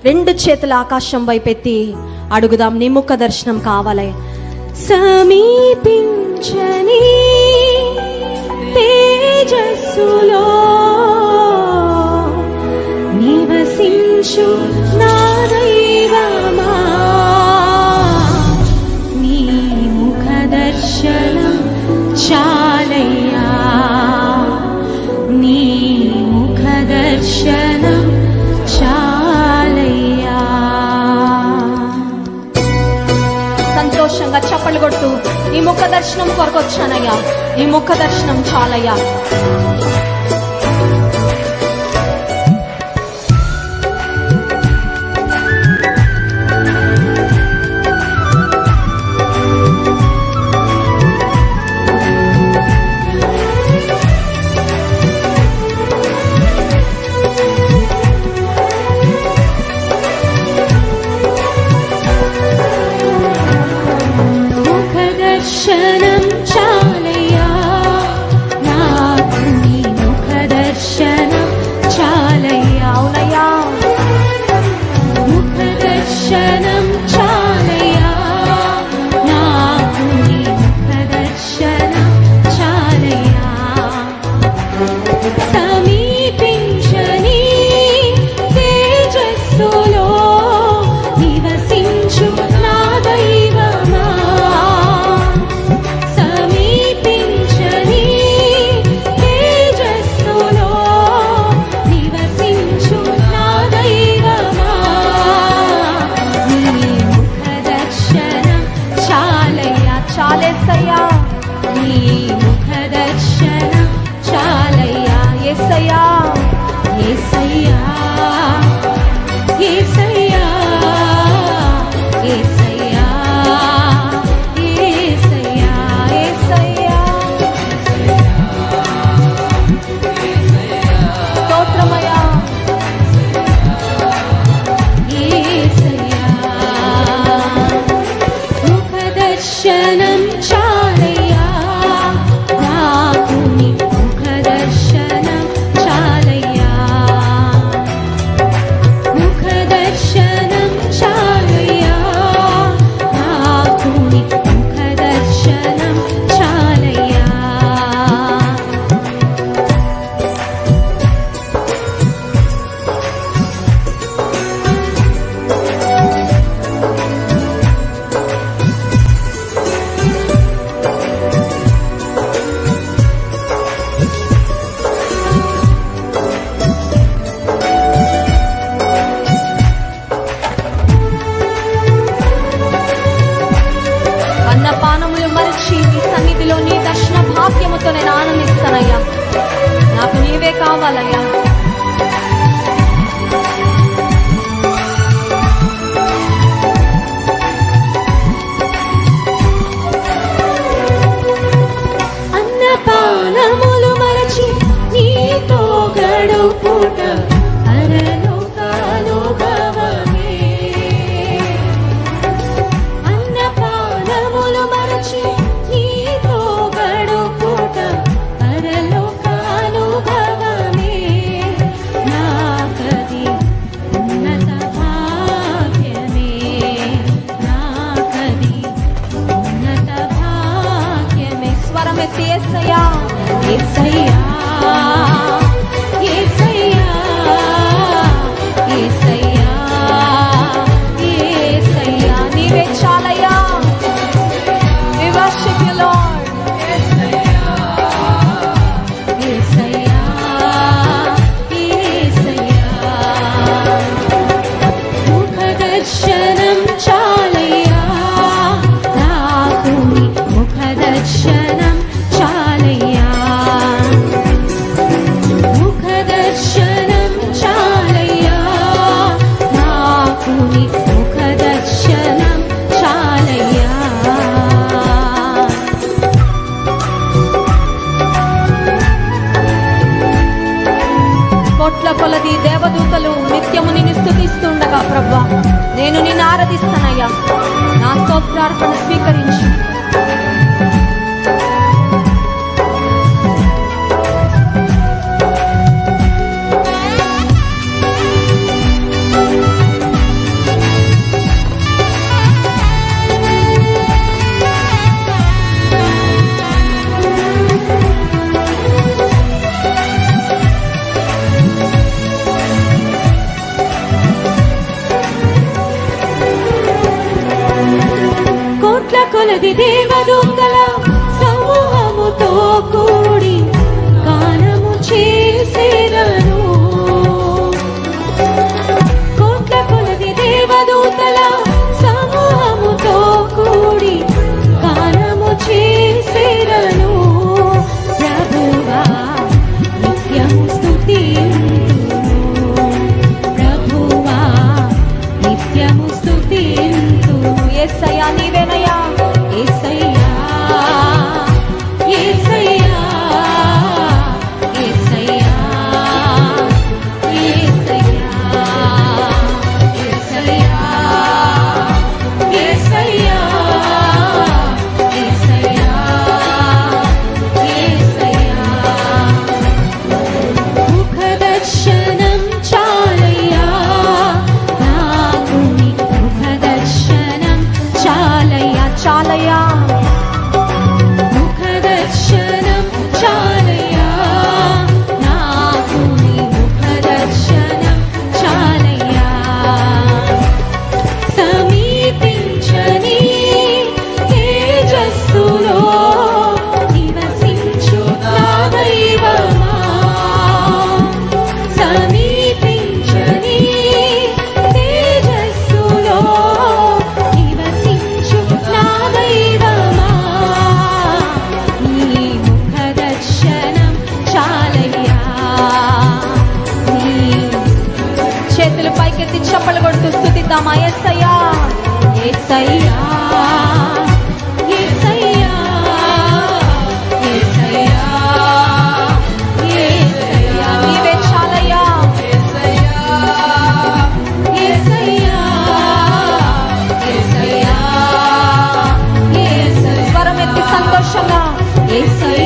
రెండు చేతుల ఆకాశం వైపెత్తి అడుగుదాం. నీ ముఖ దర్శనం కావాలి. సమీపించని తేజస్సులో నివసించు నా దైవమా, నీ ముఖ దర్శనం చాలయ్యా, నీ ముఖ దర్శనం చాలయ్యా. సంతోషంగా చప్పట్లు కొడుతూ నీ ముఖ దర్శనం కొరకు వచ్చానయ్యా, నీ ముఖ దర్శనం చాలయ్యా. దర్శనం చాలయ్యా, నాకు నీ ముఖ దర్శనం చాలయ్యా. అవునయ్యా, ముఖ దర్శనం చాలయ్యా, నాకు నీ ముఖ దర్శనం చాలయ్యా. సమీపించని తేజస్సులో నివసించు నా దైవమా, చాలేసయ్యా, నీ ముఖ దర్శనం చాలయ్యా. యేసయ్యా, యేసయ్యా, యేసయ్యా, యేసయ్యా, యేసయ్యా, యేసయ్యా. స్తోత్రమయ్యా, యేసయ్యా. ముఖ దర్శనం చాలయ్యా, నాకు నీ ముఖ దర్శనం చాలయ్యా, ముఖ దర్శనం చాలయ్యా, నాకు నీ ముఖ దర్శనం చాలయ్యా. అన్నపానములు మరచి నీ సన్నిధిలో నీ దర్శన భాగ్యముతో నేను ఆనందిస్తానయ్యా. నాకు నీవే కావాలయ్యా. అన్నపానములు మరచి నీతో గడుపుట పరలోకానుభవమే. అన్నపానములు మరచి నీతో గడుపుట పరలోకానుభవమే. నాకది ఉన్నత భాగ్యమే, నాకది ఉన్నత భాగ్యమే. స్వరమెత్తి యేసయ్యా, యేసయ్యా, యేసయ్యా, యేసయ్యా, యేసయ్యా. నీవే చాలయ్యా. We worship you, Lord. యేసయ్యా, యేసయ్యా, యేసయ్యా. ముఖ దర్శనం చాలయ్యా, నాకు నీ ముఖ దర్శనం చాలయ్యా. కొలది దేవదూతల సమూహముతో కూడి గానము చేసేదను. కోట్ల కొలది దేవదూతల సమూహముతో కూడి గానము చేసేదను. ప్రభువా నిత్యము స్తుతింతును, ప్రభువా నిత్యము స్తుతింతును. యేసయ్యా నీవేనయ్యా, యేసయ్యా యేసయ్యా యేసయ్యా యేసయ్యా యేసయ్యా యేసయ్యా యేసయ్యా యేసయ్యా. ముఖదర్శనం చాలయ్యా నాకు, నీ ముఖదర్శనం చాలయ్యా చాలయ్యా. ముఖదర్శనం చాలయ్యా నాకు, నీ ముఖదర్శనం చాలయ్యా. సమీపించని తేజస్సులో నివసించు నా దైవమా, సమీపించని తేజస్సులో నివసించు నా దైవమా. నీ ముఖదర్శనం చాలయ్యా. నీ చేతులు పైకెత్తి చప్పలు కొడుతూ స్తుతిద్దామా. యేసయ్యా యేసయ్యా యేసయ్యా యేసయ్యా యేసయ్యా నీవే చాలయ్యా. యేసయ్యా యేసయ్యా యేసయ్యా యేసయ్యా. స్వరం ఎత్తి సంతోషంగా యేసయ్యా